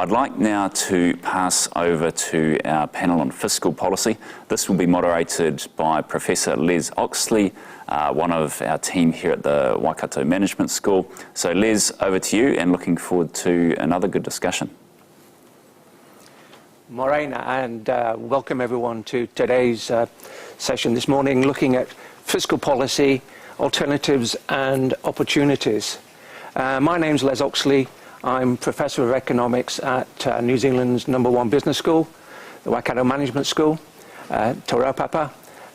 I'd like now to pass over to our panel on fiscal policy. This will be moderated by Professor Les Oxley, one of our team here at the Waikato Management School. So Les, over to you, and looking forward to another good discussion. Morena, and welcome everyone to today's session this morning, looking at fiscal policy, alternatives and opportunities. My name's Les Oxley. I'm Professor of Economics at New Zealand's #1 business school, the Waikato Management School, Te Raupapa.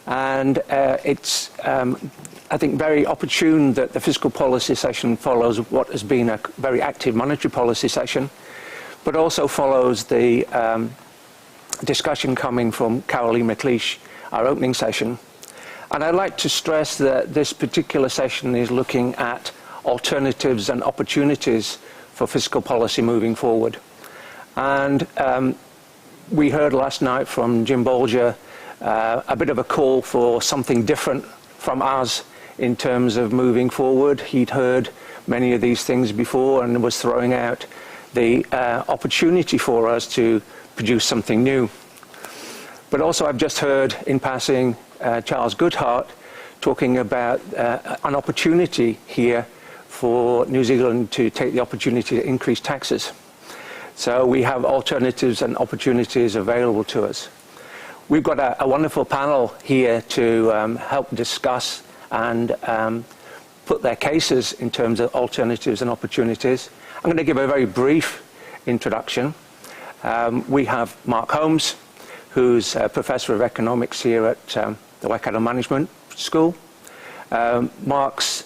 And it's, I think, very opportune that the fiscal policy session follows what has been a very active monetary policy session, but also follows the discussion coming from Caroline McLeod, our opening session. And I'd like to stress that this particular session is looking at alternatives and opportunities for fiscal policy moving forward. And we heard last night from Jim Bolger a bit of a call for something different from us in terms of moving forward. He'd heard many of these things before and was throwing out the opportunity for us to produce something new. But also I've just heard in passing Charles Goodhart talking about an opportunity here for New Zealand to take the opportunity to increase taxes. So we have alternatives and opportunities available to us. We've got a wonderful panel here to help discuss and put their cases in terms of alternatives and opportunities. I'm going to give a very brief introduction. We have Mark Holmes, who's a Professor of Economics here at the Waikato Management School. Mark's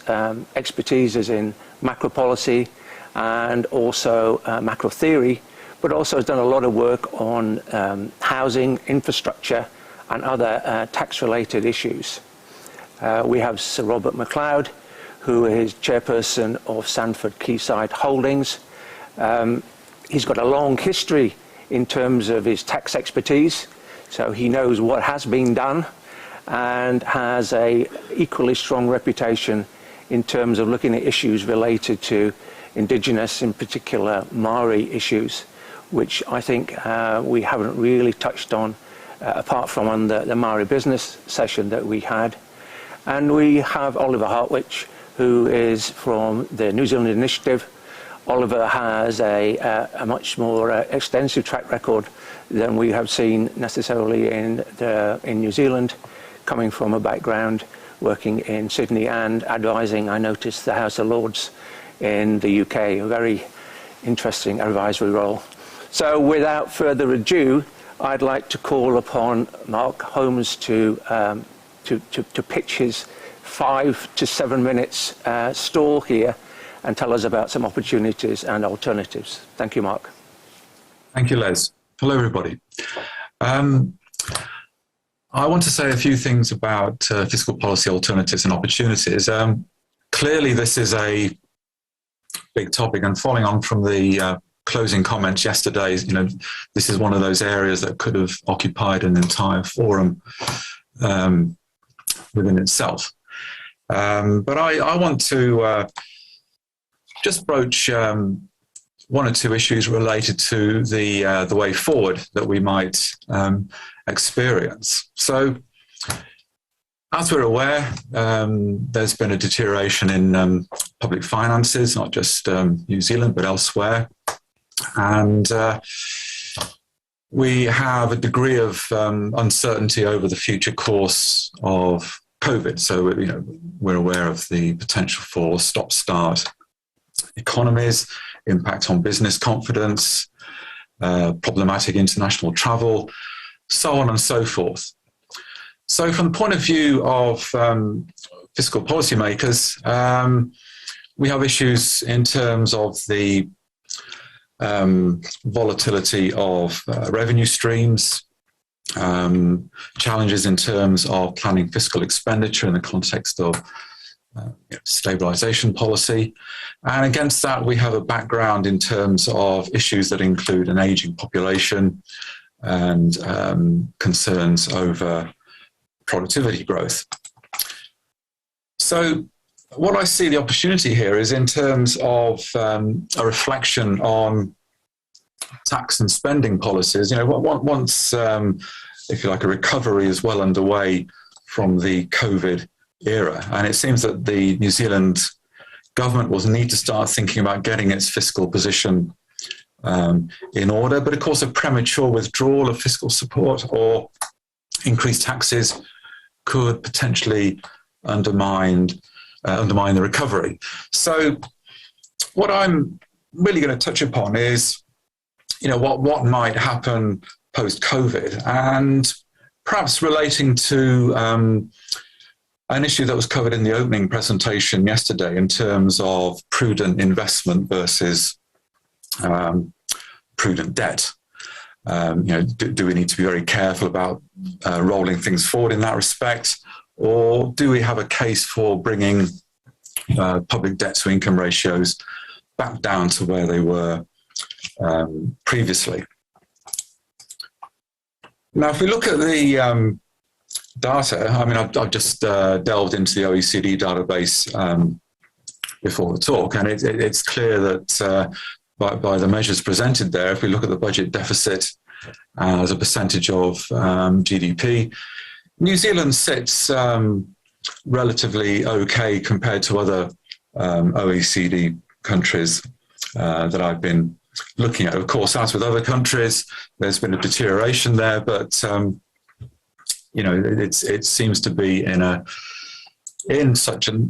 expertise is in macro policy and also macro theory, but also has done a lot of work on housing, infrastructure, and other tax-related issues. We have Sir Robert McLeod, who is chairperson of Sanford Quayside Holdings. He's got a long history in terms of his tax expertise, so he knows what has been done and has a equally strong reputation in terms of looking at issues related to Indigenous, in particular Maori issues, which I think we haven't really touched on apart from on the Maori business session that we had. And we have Oliver Hartwich, who is from the New Zealand Initiative. Oliver has a much more extensive track record than we have seen necessarily in New Zealand, coming from a background working in Sydney and advising, I noticed, the House of Lords in the UK, a very interesting advisory role. So without further ado, I'd like to call upon Mark Holmes to pitch his 5 to 7 minutes stall here and tell us about some opportunities and alternatives. Thank you, Mark. Thank you, Les. Hello, everybody. I want to say a few things about fiscal policy alternatives and opportunities. Clearly, this is a big topic, and following on from the closing comments yesterday, this is one of those areas that could have occupied an entire forum within itself. But I want to just broach one or two issues related to the way forward that we might experience. So, as we're aware, there's been a deterioration in public finances, not just New Zealand, but elsewhere. And we have a degree of uncertainty over the future course of COVID. So, we're aware of the potential for stop-start economies, impact on business confidence, problematic international travel, so on and so forth. So from the point of view of fiscal policymakers, we have issues in terms of the volatility of revenue streams, challenges in terms of planning fiscal expenditure in the context of stabilisation policy. And against that, we have a background in terms of issues that include an ageing population and concerns over productivity growth. So what I see the opportunity here is in terms of a reflection on tax and spending policies, once, if you like, a recovery is well underway from the COVID era, and it seems that the New Zealand government will need to start thinking about getting its fiscal position in order. But of course, a premature withdrawal of fiscal support or increased taxes could potentially undermine the recovery. So what I'm really going to touch upon is, what might happen post-COVID, and perhaps relating to an issue that was covered in the opening presentation yesterday in terms of prudent investment versus prudent debt. Do we need to be very careful about rolling things forward in that respect, or do we have a case for bringing public debt to income ratios back down to where they were previously? Now, if we look at the data, I've just delved into the OECD database before the talk, and it's clear that by the measures presented there, if we look at the budget deficit as a percentage of GDP, New Zealand sits relatively okay compared to other OECD countries that I've been looking at. Of course, as with other countries, there's been a deterioration there, but it seems to be in such a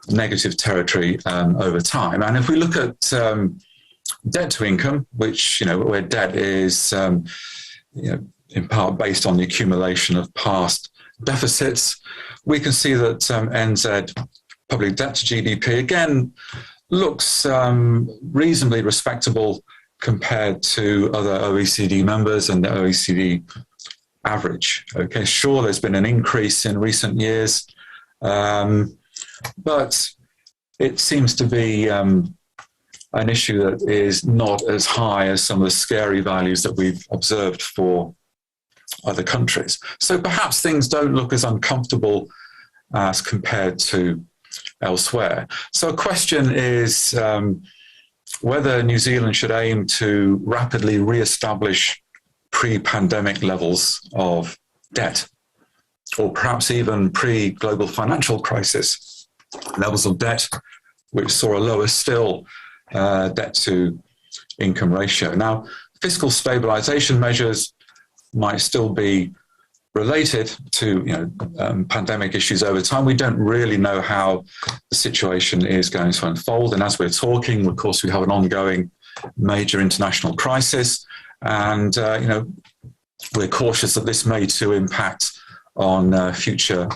negative territory over time. And if we look at debt to income, which where debt is in part based on the accumulation of past deficits, we can see that NZ public debt to GDP again looks reasonably respectable compared to other OECD members and the OECD average. Okay, sure, there's been an increase in recent years, but it seems to be an issue that is not as high as some of the scary values that we've observed for other countries. So perhaps things don't look as uncomfortable as compared to elsewhere. So a question is whether New Zealand should aim to rapidly re-establish pre-pandemic levels of debt, or perhaps even pre-global financial crisis levels of debt, which saw a lower still debt to income ratio. Now, fiscal stabilization measures might still be related to pandemic issues over time. We don't really know how the situation is going to unfold. And as we're talking, of course, we have an ongoing major international crisis. And, we're cautious that this may too impact on future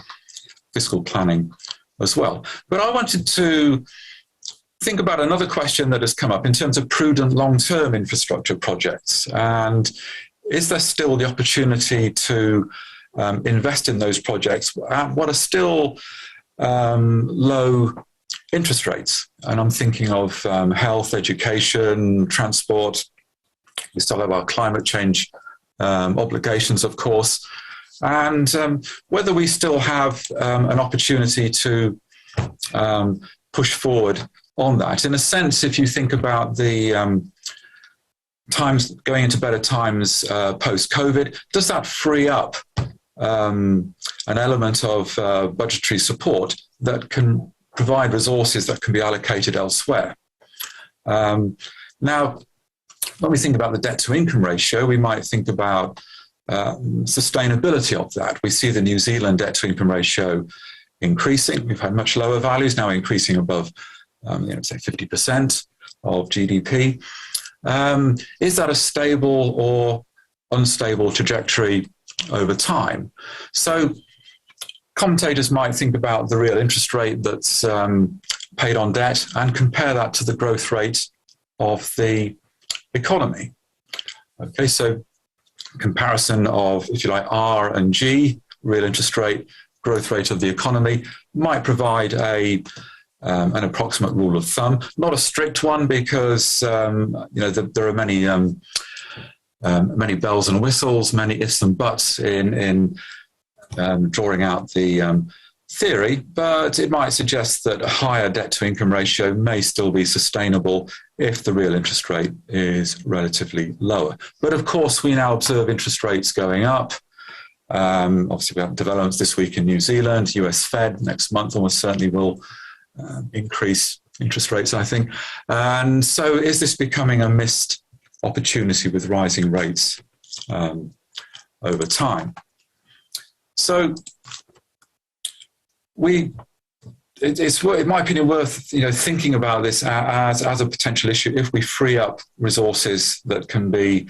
fiscal planning as well. But I wanted to think about another question that has come up in terms of prudent long-term infrastructure projects. And is there still the opportunity to invest in those projects at what are still low interest rates? And I'm thinking of health, education, transport. We still have our climate change obligations, of course. And whether we still have an opportunity to push forward on that. In a sense, if you think about the times going into better times post-COVID, does that free up an element of budgetary support that can provide resources that can be allocated elsewhere? Now, when we think about the debt to income ratio, we might think about sustainability of that. We see the New Zealand debt to income ratio increasing. We've had much lower values, now increasing above, say 50% of GDP. Is that a stable or unstable trajectory over time? So commentators might think about the real interest rate that's paid on debt and compare that to the growth rate of the economy. Okay, so comparison of, if you like, R and G, real interest rate, growth rate of the economy, might provide an approximate rule of thumb. Not a strict one, because there are many bells and whistles, many ifs and buts in drawing out the theory, but it might suggest that a higher debt-to-income ratio may still be sustainable if the real interest rate is relatively lower. But of course, we now observe interest rates going up. Obviously, we have developments this week in New Zealand. US Fed next month almost certainly will increase interest rates, I think. And so is this becoming a missed opportunity with rising rates over time? So it's in my opinion worth thinking about this as a potential issue if we free up resources that can be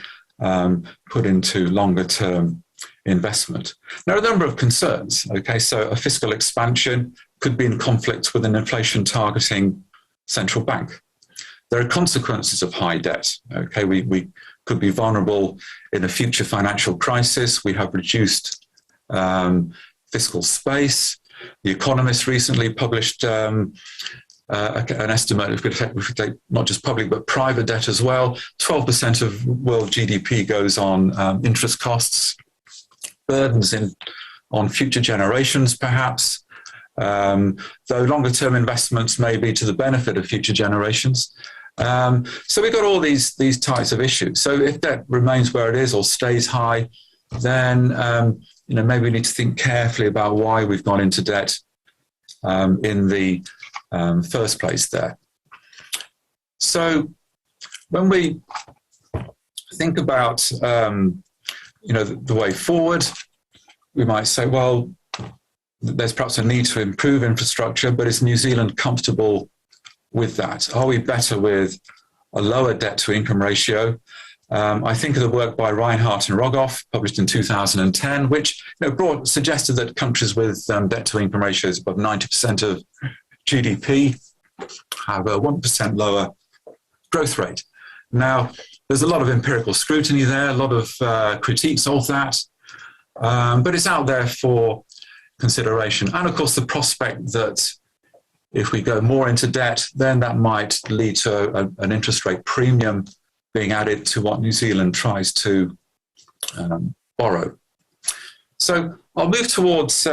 put into longer term investment. There are a number of concerns. Okay, so a fiscal expansion could be in conflict with an inflation targeting central bank. There are consequences of high debt. Okay, we could be vulnerable in a future financial crisis. We have reduced fiscal space. The Economist recently published an estimate, if we take not just public but private debt as well. 12% of world GDP goes on interest costs, burdens on future generations perhaps, though longer-term investments may be to the benefit of future generations. So we've got all these types of issues. So if debt remains where it is or stays high, then maybe we need to think carefully about why we've gone into debt in the first place there. So when we think about the way forward, we might say, well, there's perhaps a need to improve infrastructure, but is New Zealand comfortable with that? Are we better with a lower debt-to-income ratio? I think of the work by Reinhardt and Rogoff, published in 2010, which suggested that countries with debt-to-income ratios above 90% of GDP have a 1% lower growth rate. Now, there's a lot of empirical scrutiny there, a lot of critiques of that, but it's out there for consideration. And of course, the prospect that if we go more into debt, then that might lead to an interest rate premium being added to what New Zealand tries to borrow. So I'll move towards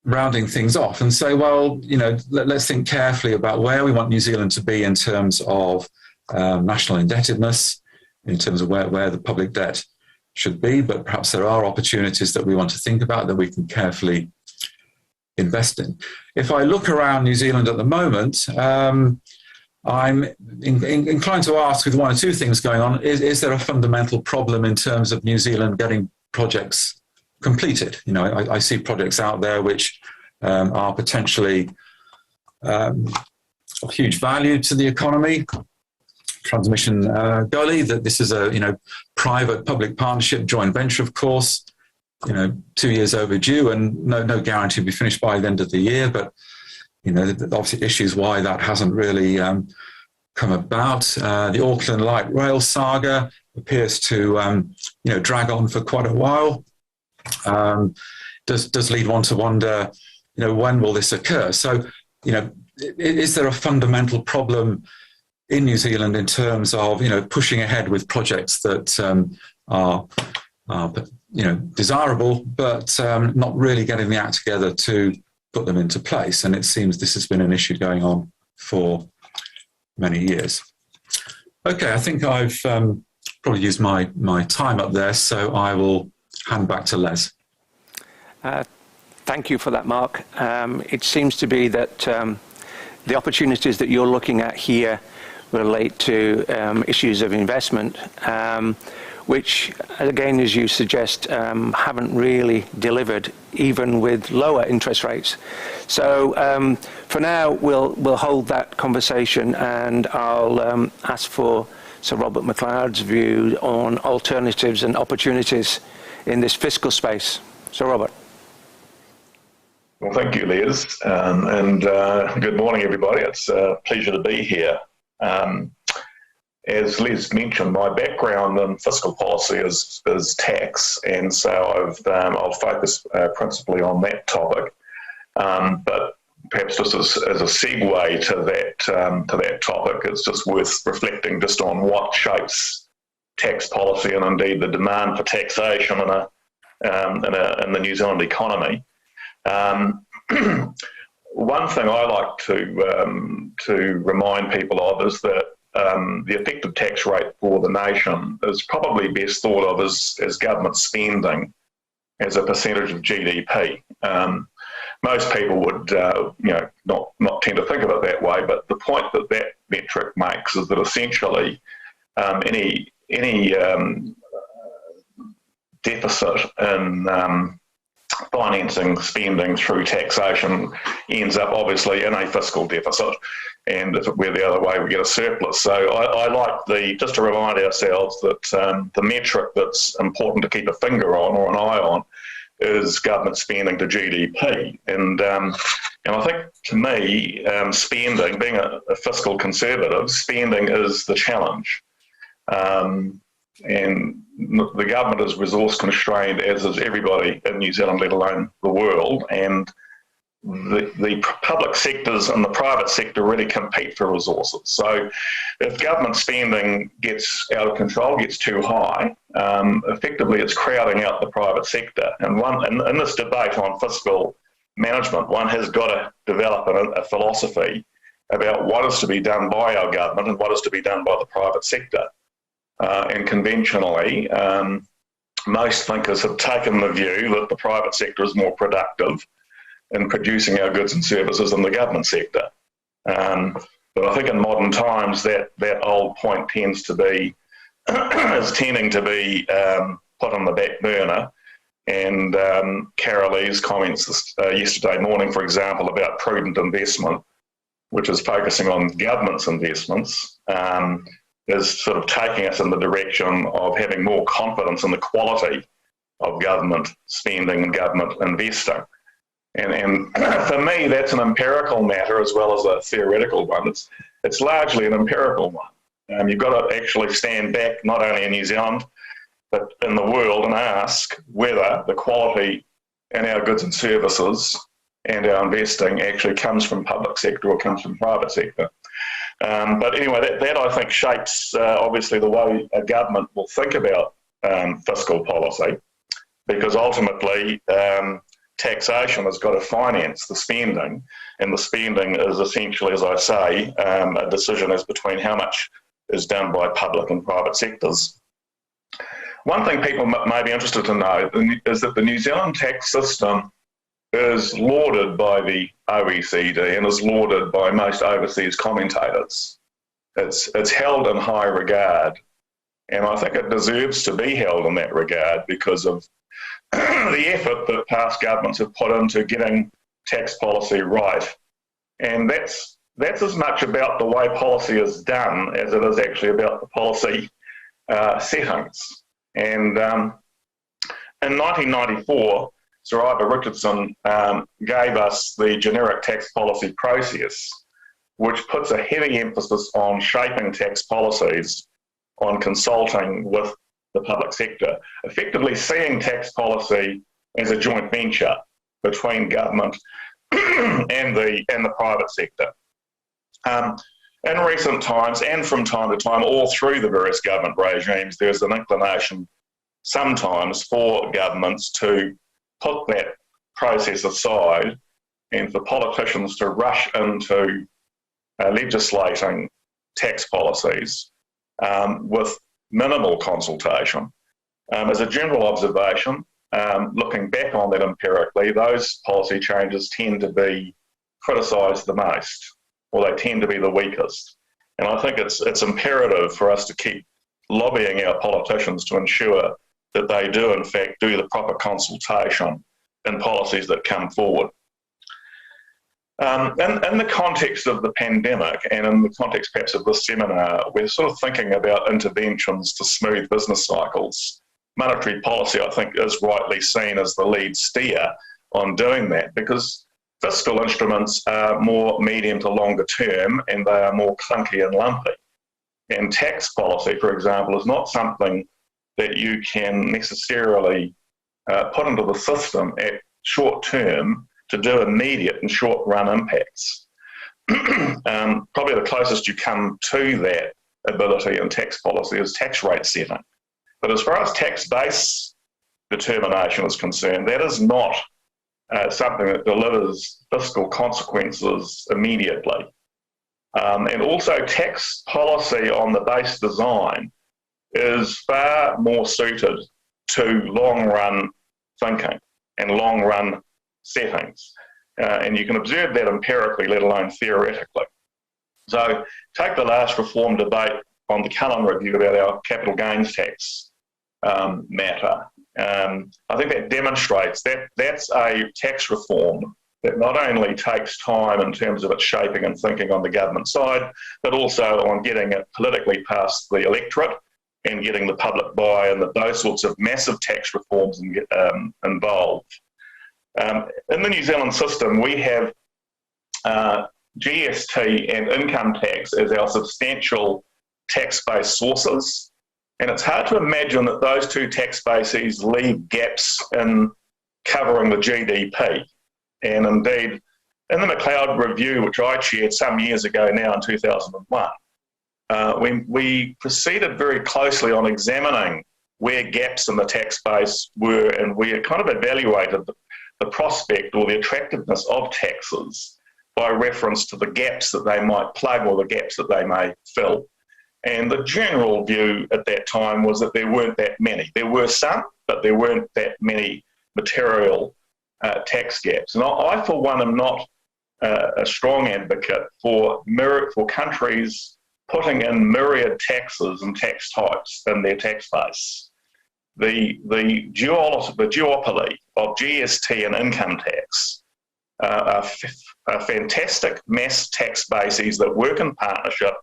rounding things off and say, well, let's think carefully about where we want New Zealand to be in terms of national indebtedness, in terms of where the public debt should be, but perhaps there are opportunities that we want to think about that we can carefully invest in. If I look around New Zealand at the moment, I'm inclined to ask, with one or two things going on, is there a fundamental problem in terms of New Zealand getting projects completed? I see projects out there which are potentially of huge value to the economy. Transmission Gully, that this is a private-public partnership joint venture, of course. 2 years overdue, and no guarantee will be finished by the end of the year. But obviously issues why that hasn't really come about. The Auckland Light Rail saga appears to drag on for quite a while. Does lead one to wonder, when will this occur? So, is there a fundamental problem in New Zealand in terms of pushing ahead with projects that are desirable, but not really getting the act together to put them into place? And it seems this has been an issue going on for many years. Okay, I think I've probably used my time up there, so I will hand back to Les. Thank you for that, Mark. It seems to be that the opportunities that you're looking at here relate to issues of investment, which, again, as you suggest, haven't really delivered, even with lower interest rates. So for now, we'll hold that conversation, and I'll ask for Sir Robert McLeod's view on alternatives and opportunities in this fiscal space. Sir Robert. Well, thank you, Les, and good morning, everybody. It's a pleasure to be here. As Les mentioned, my background in fiscal policy is tax, and so I'll focus principally on that topic. But perhaps just as a segue to that topic, it's just worth reflecting just on what shapes tax policy and indeed the demand for taxation in the New Zealand economy. One thing I like to remind people of is that the effective tax rate for the nation is probably best thought of as government spending as a percentage of GDP. Most people would, not tend to think of it that way. But the point that metric makes is that essentially any deficit in financing spending through taxation ends up obviously in a fiscal deficit, and if it were the other way, we get a surplus. So I like just to remind ourselves that the metric that's important to keep a finger on or an eye on is government spending to GDP, and I think to me, spending, being a fiscal conservative, spending is the challenge. And the government is resource constrained, as is everybody in New Zealand, let alone the world. And the public sectors and the private sector really compete for resources. So if government spending gets out of control, gets too high, effectively it's crowding out the private sector. And in this debate on fiscal management, one has got to develop a philosophy about what is to be done by our government and what is to be done by the private sector. And conventionally, most thinkers have taken the view that the private sector is more productive in producing our goods and services than the government sector. But I think in modern times that old point tending to be put on the back burner. And Carol Lee's comments yesterday morning, for example, about prudent investment, which is focusing on government's investments, is sort of taking us in the direction of having more confidence in the quality of government spending and government investing. And for me, that's an empirical matter as well as a theoretical one. It's largely an empirical one. You've got to actually stand back, not only in New Zealand, but in the world, and ask whether the quality in our goods and services and our investing actually comes from public sector or comes from private sector. But anyway, that I think shapes obviously the way a government will think about fiscal policy, because ultimately taxation has got to finance the spending, and the spending is essentially, as I say, a decision as between how much is done by public and private sectors. One thing people may be interested to know is that the New Zealand tax system is lauded by the OECD and is lauded by most overseas commentators. It's held in high regard, and I think it deserves to be held in that regard because of the effort that past governments have put into getting tax policy right. And that's as much about the way policy is done as it is actually about the policy settings. And in 1994, Sir Ivor Richardson gave us the generic tax policy process, which puts a heavy emphasis on shaping tax policies, on consulting with the public sector, effectively seeing tax policy as a joint venture between government and the private sector. In recent times, and from time to time, all through the various government regimes, there's an inclination sometimes for governments to put that process aside and for politicians to rush into legislating tax policies with minimal consultation. As a general observation, looking back on that empirically, those policy changes tend to be criticised the most, or they tend to be the weakest. And I think it's imperative for us to keep lobbying our politicians to ensure that they do, in fact, do the proper consultation in policies that come forward. In the context of the pandemic and in the context perhaps of this seminar, we're sort of thinking about interventions to smooth business cycles. Monetary policy, I think, is rightly seen as the lead steer on doing that, because fiscal instruments are more medium to longer term and they are more clunky and lumpy. And tax policy, for example, is not something that you can necessarily put into the system at short term to do immediate and short run impacts. Probably the closest you come to that ability in tax policy is tax rate setting. But as far as tax base determination is concerned, that is not something that delivers fiscal consequences immediately. And also tax policy on the base design is far more suited to long-run thinking and long-run settings. And you can observe that empirically, let alone theoretically. So take the last reform debate on the Cullen review about our capital gains tax matter. I think that demonstrates that that's a tax reform that not only takes time in terms of its shaping and thinking on the government side, but also on getting it politically past the electorate and getting the public buy-in that those sorts of massive tax reforms involved. In the New Zealand system, we have GST and income tax as our substantial tax-based sources. And it's hard to imagine that those two tax bases leave gaps in covering the GDP. And indeed, in the McLeod review, which I chaired some years ago now in 2001, we proceeded very closely on examining where gaps in the tax base were, and we kind of evaluated the prospect or the attractiveness of taxes by reference to the gaps that they might plug or the gaps that they may fill. And the general view at that time was that there weren't that many. There were some, but there weren't that many material tax gaps. And I, for one, am not a strong advocate for countries putting in myriad taxes and tax types in their tax base. The duopoly of GST and income tax are fantastic mass tax bases that work in partnership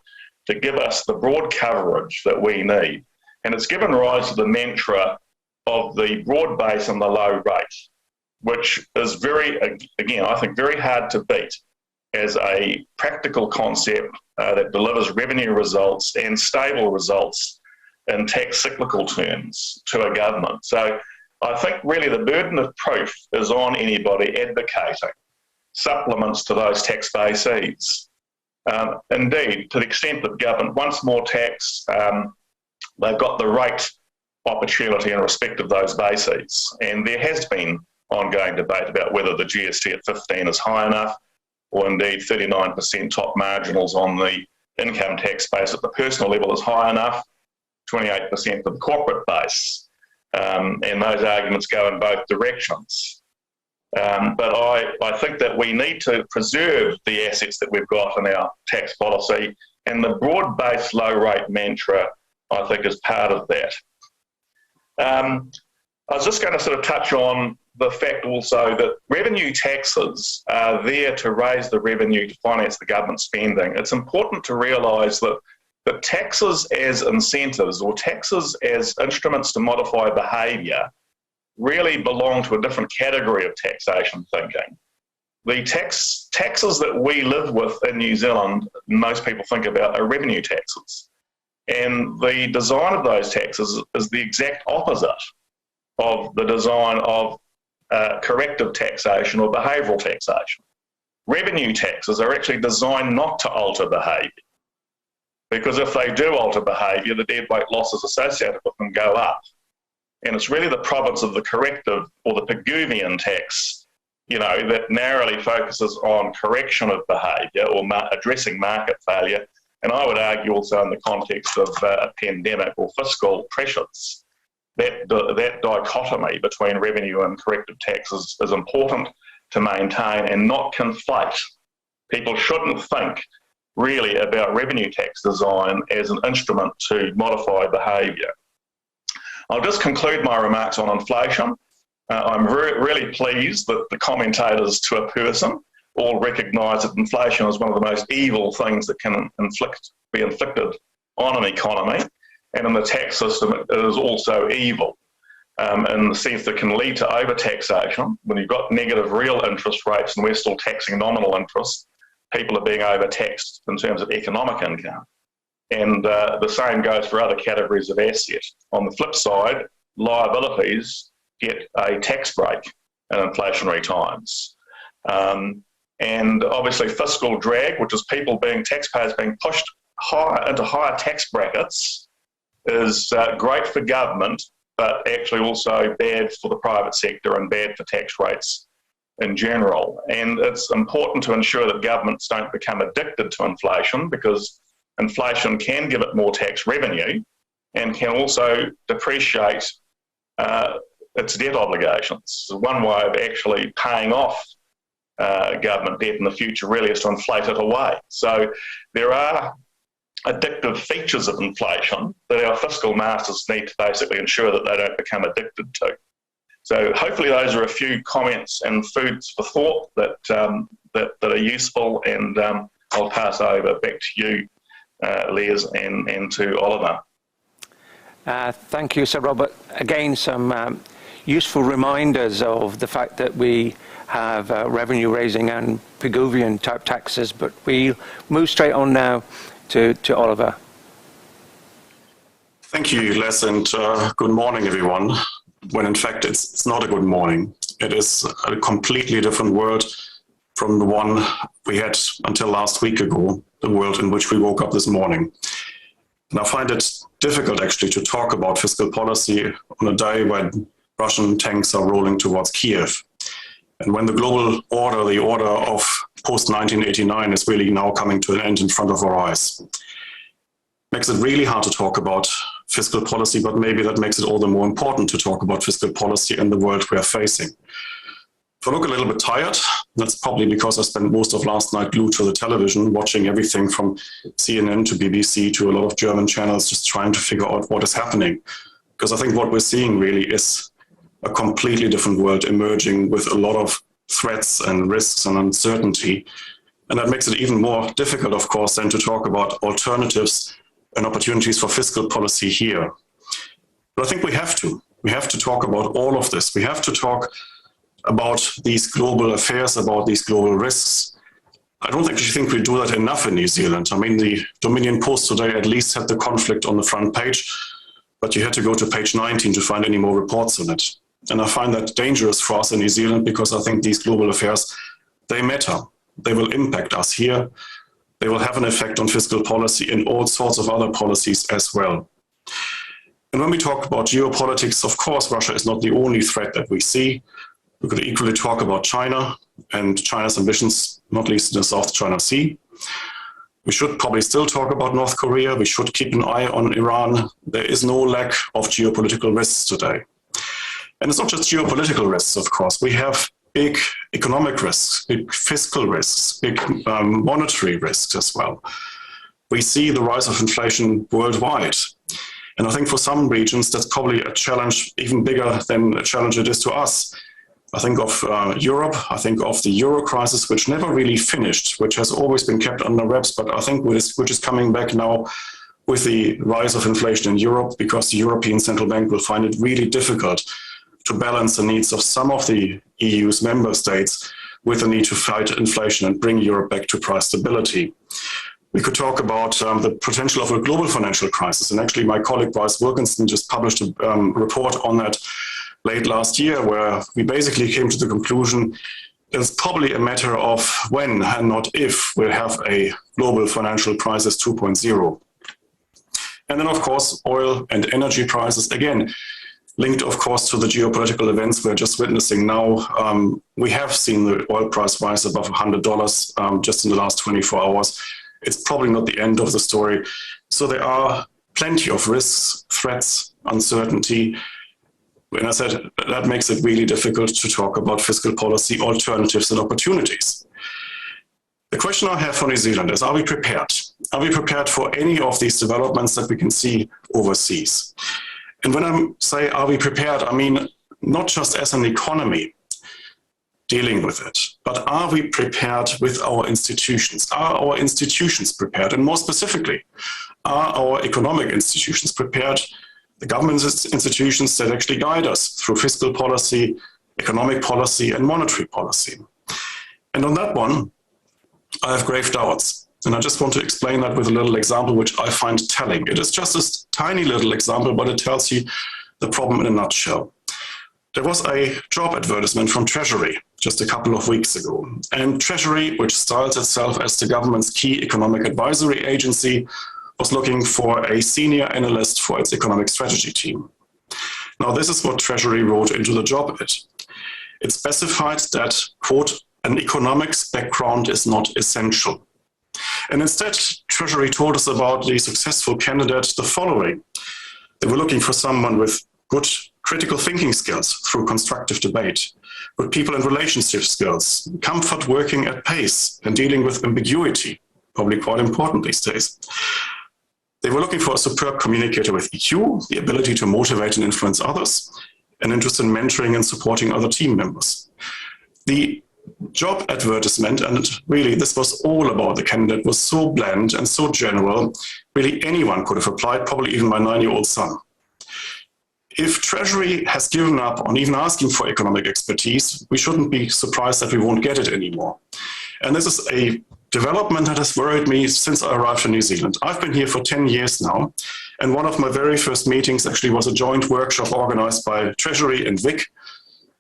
to give us the broad coverage that we need. And it's given rise to the mantra of the broad base and the low rate, which is I think very hard to beat as a practical concept that delivers revenue results and stable results in tax cyclical terms to a government. So I think really the burden of proof is on anybody advocating supplements to those tax bases. Indeed, to the extent that government wants more tax, they've got the rate opportunity in respect of those bases. And there has been ongoing debate about whether the GST at 15 is high enough, or indeed 39% top marginals on the income tax base at the personal level is high enough, 28% for the corporate base. And those arguments go in both directions. But I think that we need to preserve the assets that we've got in our tax policy, and the broad-based low-rate mantra, I think, is part of that. I was just going to sort of touch on the fact also that revenue taxes are there to raise the revenue to finance the government spending. It's important to realise that taxes as incentives or taxes as instruments to modify behaviour really belong to a different category of taxation thinking. The taxes that we live with in New Zealand, most people think about, are revenue taxes. And the design of those taxes is the exact opposite of the design of corrective taxation or behavioural taxation. Revenue taxes are actually designed not to alter behaviour, because if they do alter behaviour, the deadweight losses associated with them go up. And it's really the province of the corrective or the Pigouvian tax, that narrowly focuses on correction of behaviour or addressing market failure. And I would argue also in the context of a pandemic or fiscal pressures, that dichotomy between revenue and corrective taxes is important to maintain and not conflate. People shouldn't think really about revenue tax design as an instrument to modify behaviour. I'll just conclude my remarks on inflation. I'm really pleased that the commentators to a person all recognise that inflation is one of the most evil things that can be inflicted on an economy, and in the tax system it is also evil in the sense that it can lead to overtaxation. When you've got negative real interest rates and we're still taxing nominal interest, people are being overtaxed in terms of economic income. And the same goes for other categories of asset. On the flip side, liabilities get a tax break in inflationary times. And obviously fiscal drag, which is taxpayers being pushed into higher tax brackets, is great for government, but actually also bad for the private sector and bad for tax rates in general. And it's important to ensure that governments don't become addicted to inflation, because inflation can give it more tax revenue and can also depreciate its debt obligations. So one way of actually paying off government debt in the future really is to inflate it away. So there are addictive features of inflation that our fiscal masters need to basically ensure that they don't become addicted to. So hopefully those are a few comments and foods for thought that are useful, and I'll pass over back to you, Les, and to Oliver. Thank you, Sir Robert. Again, some useful reminders of the fact that we have revenue-raising and Pigouvian-type taxes, but we'll move straight on now to Oliver. Thank you, Les, and good morning, everyone. When in fact it's not a good morning. It is a completely different world from the one we had until last week ago, the world in which we woke up this morning. And I find it difficult actually to talk about fiscal policy on a day when Russian tanks are rolling towards Kiev. And when the global order, the order of post-1989 is really now coming to an end in front of our eyes. Makes it really hard to talk about fiscal policy, but maybe that makes it all the more important to talk about fiscal policy in the world we are facing. If I look a little bit tired, that's probably because I spent most of last night glued to the television, watching everything from CNN to BBC to a lot of German channels, just trying to figure out what is happening. Because I think what we're seeing really is a completely different world emerging with a lot of threats and risks and uncertainty. And that makes it even more difficult, of course, then to talk about alternatives and opportunities for fiscal policy here. But I think we have to. We have to talk about all of this. We have to talk about these global affairs, about these global risks. I don't actually think we do that enough in New Zealand. I mean, the Dominion Post today at least had the conflict on the front page, but you had to go to page 19 to find any more reports on it. And I find that dangerous for us in New Zealand, because I think these global affairs, they matter. They will impact us here. They will have an effect on fiscal policy and all sorts of other policies as well. And when we talk about geopolitics, of course, Russia is not the only threat that we see. We could equally talk about China and China's ambitions, not least in the South China Sea. We should probably still talk about North Korea. We should keep an eye on Iran. There is no lack of geopolitical risks today. And it's not just geopolitical risks, of course. We have big economic risks, big fiscal risks, big monetary risks as well. We see the rise of inflation worldwide. And I think for some regions, that's probably a challenge even bigger than a challenge it is to us. I think of Europe, I think of the euro crisis, which never really finished, which has always been kept under wraps, but I think which is coming back now with the rise of inflation in Europe, because the European Central Bank will find it really difficult to balance the needs of some of the EU's member states with the need to fight inflation and bring Europe back to price stability. We could talk about the potential of a global financial crisis. And actually, my colleague Bryce Wilkinson just published a report on that late last year, where we basically came to the conclusion it's probably a matter of when and not if we'll have a global financial crisis 2.0. And then, of course, oil and energy prices, again, linked, of course, to the geopolitical events we're just witnessing now. We have seen the oil price rise above $100 just in the last 24 hours. It's probably not the end of the story. So there are plenty of risks, threats, uncertainty. And I said that makes it really difficult to talk about fiscal policy alternatives and opportunities. The question I have for New Zealand is, are we prepared? Are we prepared for any of these developments that we can see overseas? And when I say, are we prepared, I mean, not just as an economy dealing with it, but are we prepared with our institutions? Are our institutions prepared? And more specifically, are our economic institutions prepared? The government institutions that actually guide us through fiscal policy, economic policy, and monetary policy. And on that one, I have grave doubts. And I just want to explain that with a little example, which I find telling. It is just a tiny little example, but it tells you the problem in a nutshell. There was a job advertisement from Treasury just a couple of weeks ago. And Treasury, which styles itself as the government's key economic advisory agency, was looking for a senior analyst for its economic strategy team. Now, this is what Treasury wrote into the job bid. It specified that, quote, an economics background is not essential. And instead, Treasury told us about the successful candidate the following. They were looking for someone with good critical thinking skills through constructive debate, good people and relationship skills, comfort working at pace and dealing with ambiguity, probably quite important these days. They were looking for a superb communicator with EQ, the ability to motivate and influence others, and interest in mentoring and supporting other team members. The job advertisement, and really this was all about the candidate, was so bland and so general, really anyone could have applied, probably even my 9-year-old son. If Treasury has given up on even asking for economic expertise, we shouldn't be surprised that we won't get it anymore. And this is a development that has worried me since I arrived in New Zealand. I've been here for 10 years now, and one of my very first meetings actually was a joint workshop organized by Treasury and VIC,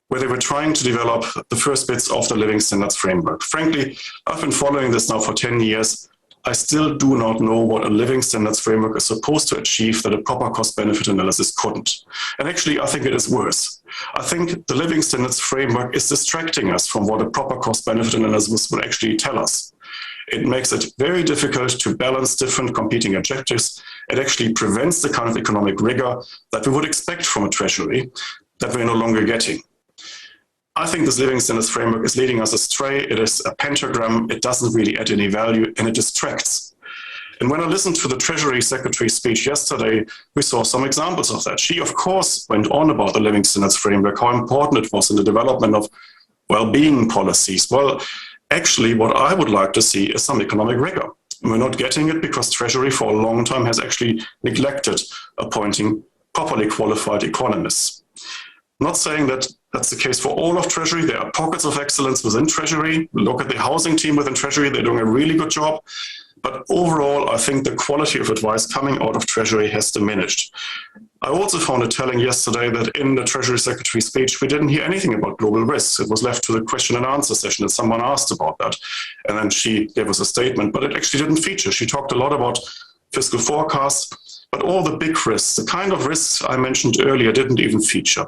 where they were trying to develop the first bits of the Living Standards Framework. Frankly, I've been following this now for 10 years. I still do not know what a Living Standards Framework is supposed to achieve that a proper cost-benefit analysis couldn't. And actually, I think it is worse. I think the Living Standards Framework is distracting us from what a proper cost-benefit analysis would actually tell us. It makes it very difficult to balance different competing objectives. It actually prevents the kind of economic rigor that we would expect from a Treasury that we're no longer getting. I think this Living Standards Framework is leading us astray. It is a pentagram. It doesn't really add any value, and it distracts. And when I listened to the Treasury Secretary's speech yesterday, we saw some examples of that. She, of course, went on about the Living Standards Framework, how important it was in the development of well-being policies. Well, actually, what I would like to see is some economic rigor. We're not getting it because Treasury for a long time has actually neglected appointing properly qualified economists. Not saying that that's the case for all of Treasury. There are pockets of excellence within Treasury. Look at the housing team within Treasury. They're doing a really good job. But overall, I think the quality of advice coming out of Treasury has diminished. I also found it telling yesterday that in the Treasury Secretary's speech, we didn't hear anything about global risks. It was left to the question and answer session, and someone asked about that. And then she gave us a statement, but it actually didn't feature. She talked a lot about fiscal forecasts, but all the big risks, the kind of risks I mentioned earlier, didn't even feature.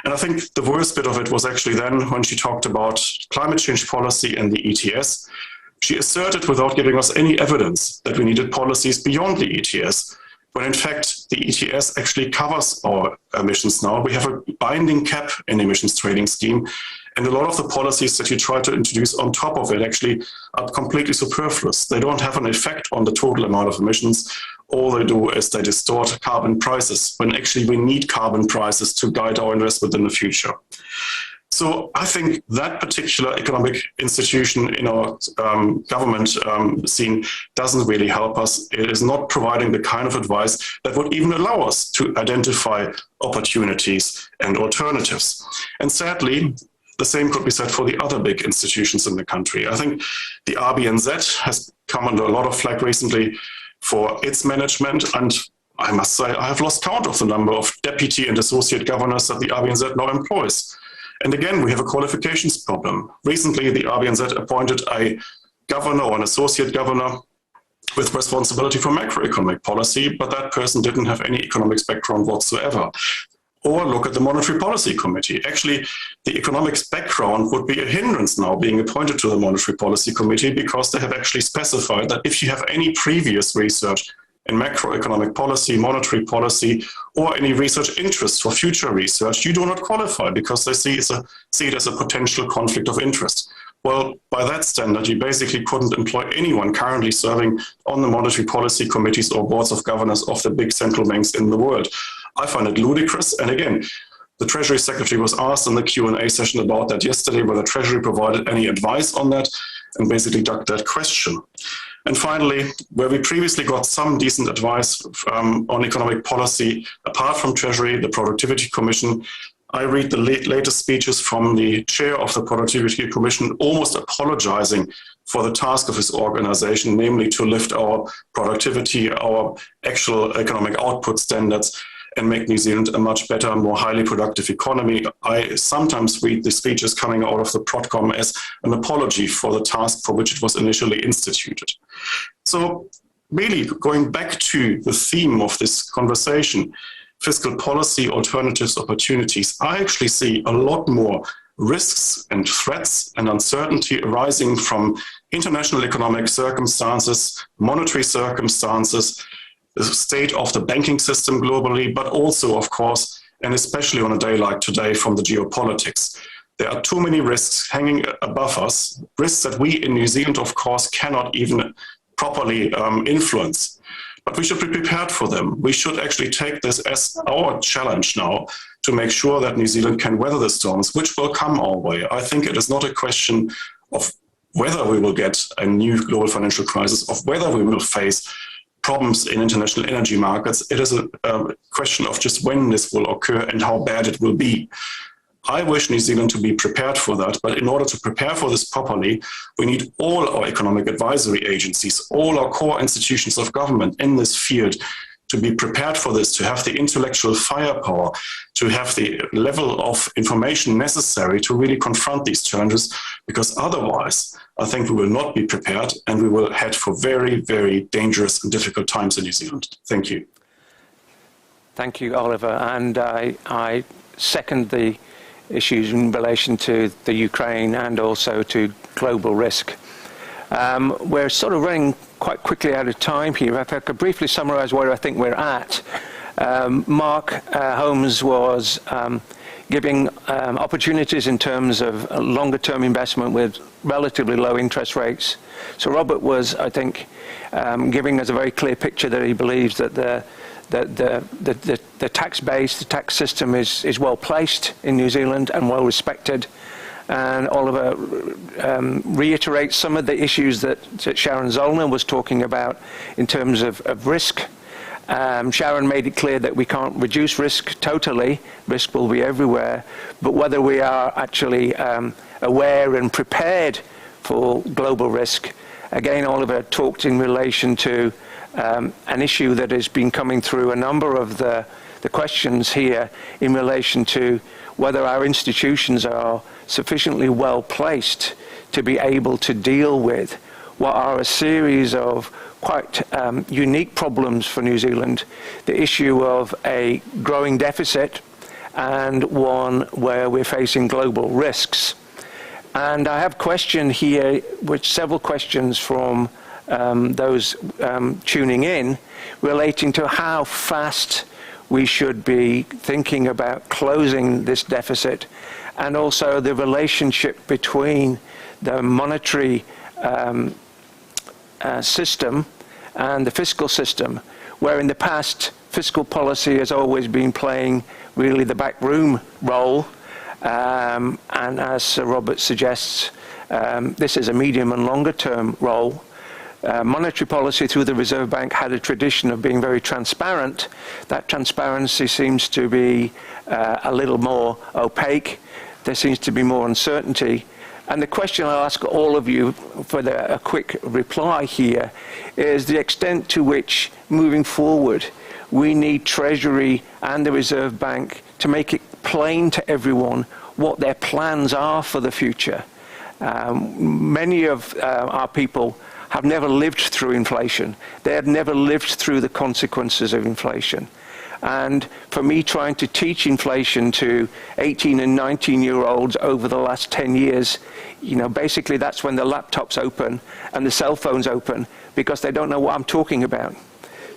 And I think the worst bit of it was actually then when she talked about climate change policy and the ETS. She asserted without giving us any evidence that we needed policies beyond the ETS, when in fact the ETS actually covers our emissions now. We have a binding cap in the emissions trading scheme, and a lot of the policies that you try to introduce on top of it actually are completely superfluous. They don't have an effect on the total amount of emissions. All they do is they distort carbon prices, when actually we need carbon prices to guide our investment in the future. So I think that particular economic institution in our government scene doesn't really help us. It is not providing the kind of advice that would even allow us to identify opportunities and alternatives. And sadly, the same could be said for the other big institutions in the country. I think the RBNZ has come under a lot of flack recently for its management, and I must say I have lost count of the number of deputy and associate governors that the RBNZ now employs. And again, we have a qualifications problem. Recently, the RBNZ appointed a governor or an associate governor with responsibility for macroeconomic policy, but that person didn't have any economics background whatsoever. Or look at the Monetary Policy Committee. Actually, the economics background would be a hindrance now being appointed to the Monetary Policy Committee, because they have actually specified that if you have any previous research in macroeconomic policy, monetary policy, or any research interest for future research, you do not qualify, because they see it as a potential conflict of interest. Well, by that standard, you basically couldn't employ anyone currently serving on the monetary policy committees or boards of governors of the big central banks in the world. I find it ludicrous. And again, the Treasury Secretary was asked in the Q&A session about that yesterday, whether Treasury provided any advice on that, and basically ducked that question. And finally, where we previously got some decent advice on economic policy, apart from Treasury, the Productivity Commission, I read the latest speeches from the chair of the Productivity Commission almost apologizing for the task of his organization, namely to lift our productivity, our actual economic output standards, and make New Zealand a much better, more highly productive economy. I sometimes read the speeches coming out of the Protcom as an apology for the task for which it was initially instituted. So really, going back to the theme of this conversation, fiscal policy, alternatives, opportunities, I actually see a lot more risks and threats and uncertainty arising from international economic circumstances, monetary circumstances, the state of the banking system globally, but also, of course, and especially on a day like today, from the geopolitics. There are too many risks hanging above us, risks that we in New Zealand, of course, cannot even properly influence. But we should be prepared for them. We should actually take this as our challenge now to make sure that New Zealand can weather the storms, which will come our way. I think it is not a question of whether we will get a new global financial crisis, of whether we will face problems in international energy markets. It is a question of just when this will occur and how bad it will be. I wish New Zealand to be prepared for that, but in order to prepare for this properly, we need all our economic advisory agencies, all our core institutions of government in this field to be prepared for this, to have the intellectual firepower, to have the level of information necessary to really confront these challenges, because otherwise I think we will not be prepared and we will head for very, very dangerous and difficult times in New Zealand. Thank you. Thank you, Oliver. And I second the issues in relation to the Ukraine and also to global risk. We're sort of running quite quickly out of time here. If I could briefly summarize where I think we're at. Mark Holmes was giving opportunities in terms of longer term investment with relatively low interest rates. So Robert was, I think, giving us a very clear picture that he believes that the tax base, the tax system is well placed in New Zealand and well respected. And Oliver reiterates some of the issues that Sharon Zollner was talking about in terms of risk. Sharon made it clear that we can't reduce risk totally. Risk will be everywhere. But whether we are actually aware and prepared for global risk. Again, Oliver talked in relation to an issue that has been coming through a number of the questions here in relation to whether our institutions are sufficiently well placed to be able to deal with what are a series of quite unique problems for New Zealand. The issue of a growing deficit and one where we're facing global risks. And I have a question here, which several questions from those tuning in relating to how fast we should be thinking about closing this deficit, and also the relationship between the monetary system and the fiscal system, where in the past fiscal policy has always been playing really the backroom role, and as Sir Robert suggests, this is a medium and longer term role. Monetary policy through the Reserve Bank had a tradition of being very transparent. That transparency seems to be a little more opaque. There seems to be more uncertainty. And the question I'll ask all of you for a quick reply here is the extent to which, moving forward, we need Treasury and the Reserve Bank to make it plain to everyone what their plans are for the future. Many of our people have never lived through inflation. They have never lived through the consequences of inflation. And for me, trying to teach inflation to 18 and 19-year-olds over the last 10 years, basically that's when the laptops open and the cell phones open, because they don't know what I'm talking about.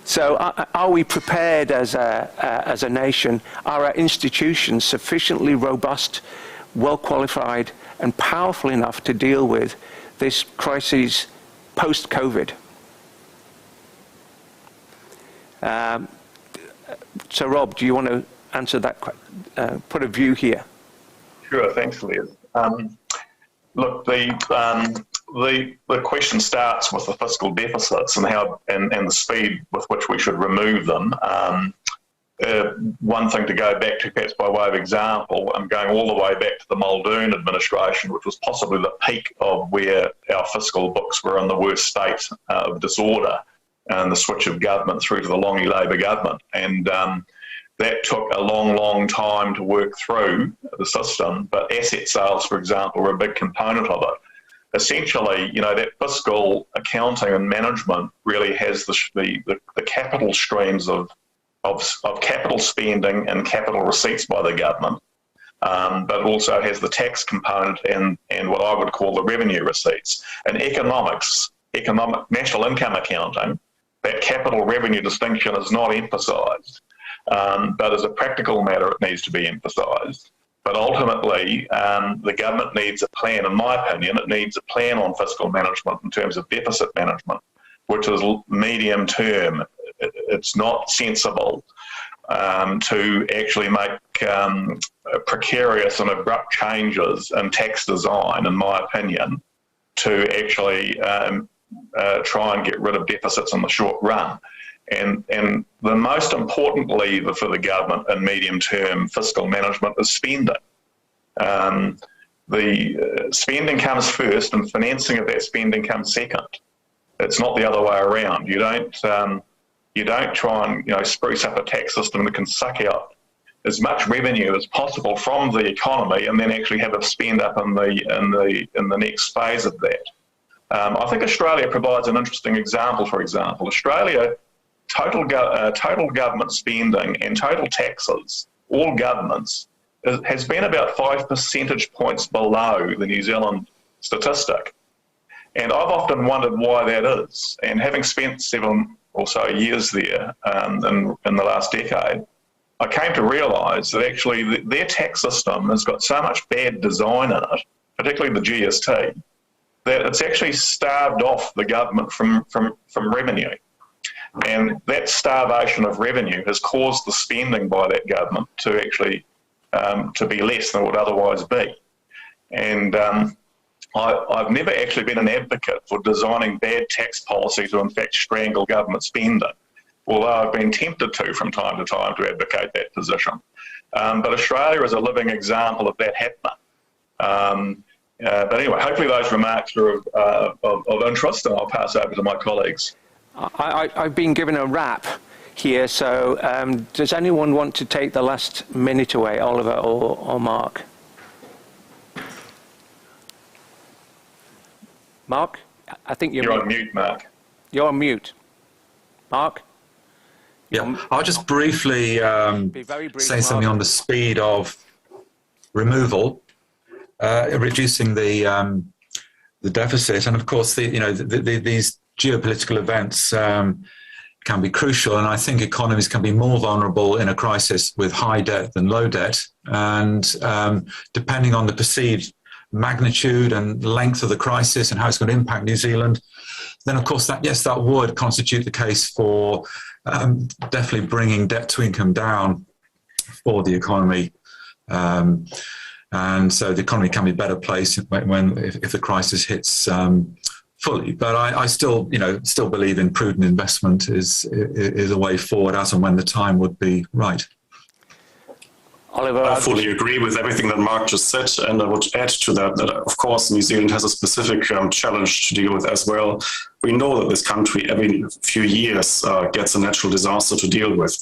So are we prepared as a nation? Are our institutions sufficiently robust, well qualified, and powerful enough to deal with this crisis post-COVID? So Rob, do you want to answer that, put a view here? Sure, thanks, Les. Look, the question starts with the fiscal deficits and how and the speed with which we should remove them. One thing to go back to, perhaps by way of example, I'm going all the way back to the Muldoon administration, which was possibly the peak of where our fiscal books were in the worst state of disorder, and the switch of government through to the Longy Labor government. And that took a long, long time to work through the system, but asset sales, for example, were a big component of it. Essentially, that fiscal accounting and management really has the capital streams of of capital spending and capital receipts by the government, but also has the tax component and what I would call the revenue receipts. In economic national income accounting, that capital revenue distinction is not emphasised, but as a practical matter, it needs to be emphasised. But ultimately, the government needs a plan, in my opinion, it needs a plan on fiscal management in terms of deficit management, which is medium term. It's not sensible to actually make precarious and abrupt changes in tax design, in my opinion, to actually try and get rid of deficits in the short run. And the most important lever for the government in medium-term fiscal management is spending. The spending comes first, and financing of that spending comes second. It's not the other way around. You don't try and spruce up a tax system that can suck out as much revenue as possible from the economy, and then actually have a spend up in the next phase of that. I think Australia provides an interesting example. For example, Australia. Total government spending and total taxes, all governments, has been about 5 percentage points below the New Zealand statistic. And I've often wondered why that is. And having spent 7 or so years there in the last decade, I came to realise that actually their tax system has got so much bad design in it, particularly the GST, that it's actually starved off the government from revenue. And that starvation of revenue has caused the spending by that government to actually to be less than it would otherwise be. And I've never actually been an advocate for designing bad tax policy to in fact strangle government spending, although I've been tempted to from time to time to advocate that position. But Australia is a living example of that happening. But anyway, hopefully those remarks are of interest, and I'll pass over to my colleagues. I've been given a wrap here, so does anyone want to take the last minute away, Oliver or Mark? Mark? I think you're on mute, Mark. You're on mute. Mark? Yeah, I'll just briefly say something on the speed of removal, reducing the deficit, and of course these geopolitical events can be crucial, and I think economies can be more vulnerable in a crisis with high debt than low debt. And depending on the perceived magnitude and length of the crisis and how it's going to impact New Zealand, then of course that would constitute the case for definitely bringing debt to income down for the economy. And so the economy can be better placed if the crisis hits fully. But I still believe in prudent investment is a way forward as and when the time would be right. Oliver, I fully agree with everything that Mark just said, and I would add to that of course New Zealand has a specific challenge to deal with as well. We know that this country every few years gets a natural disaster to deal with,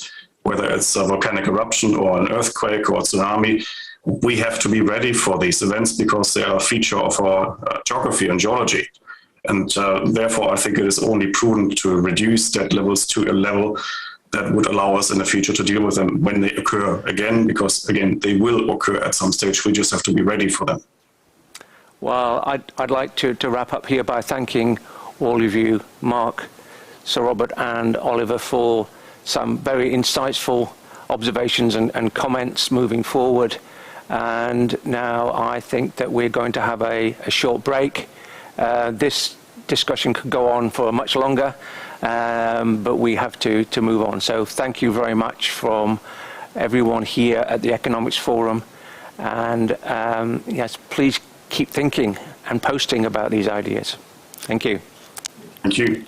whether it's a volcanic eruption or an earthquake or a tsunami. We have to be ready for these events because they are a feature of our geography and geology. And therefore, I think it is only prudent to reduce debt levels to a level that would allow us in the future to deal with them when they occur again, because, again, they will occur at some stage. We just have to be ready for them. Well, I'd like to wrap up here by thanking all of you, Mark, Sir Robert and Oliver, for some very insightful observations and comments moving forward. And now I think that we're going to have a short break. This discussion could go on for much longer, but we have to move on. So thank you very much from everyone here at the Economics Forum. And yes, please keep thinking and posting about these ideas. Thank you. Thank you.